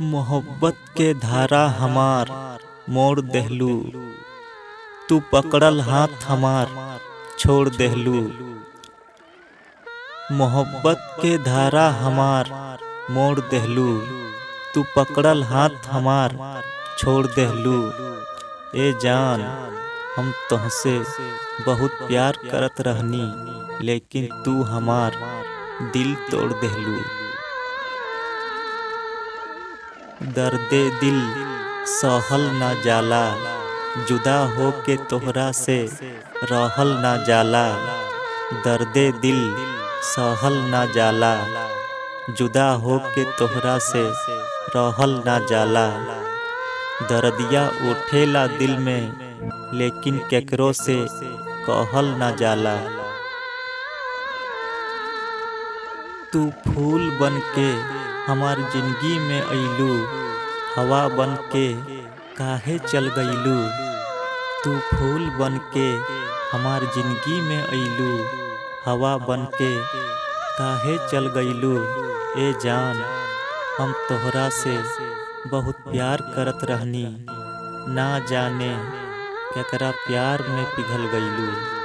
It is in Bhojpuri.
मोहब्बत के धारा हमार मोड़ देहलू, तू पकड़ल हाथ हमार छोड़ देहलू। मोहब्बत के धारा हमार मोड़ देहलू, तू पकड़ल हाथ हमार छोड़ देहलू। ए जान, हम तुहसे बहुत प्यार करत रहनी, लेकिन तू हमार दिल तोड़ देहलू। दर्दे दिल सहल ना जाला, जुदा हो के तोहरा से रहल ना जाला। दर्दे दिल सहल ना जाला, जुदा हो के तोहरा से रहल ना जाला। दर्दिया उठेला दिल में, लेकिन केकरो से कहल ना जाला। तू फूल बन के हमार जिंदगी में अइलू, हवा बन के काहे चल गइलू। तू फूल बन के हमार जिंदगी में अइलू, हवा बन के काहे चल गइलू। ए जान, हम तोहरा से बहुत प्यार करत रहनी, ना जाने केकरा प्यार में पिघल गइलू।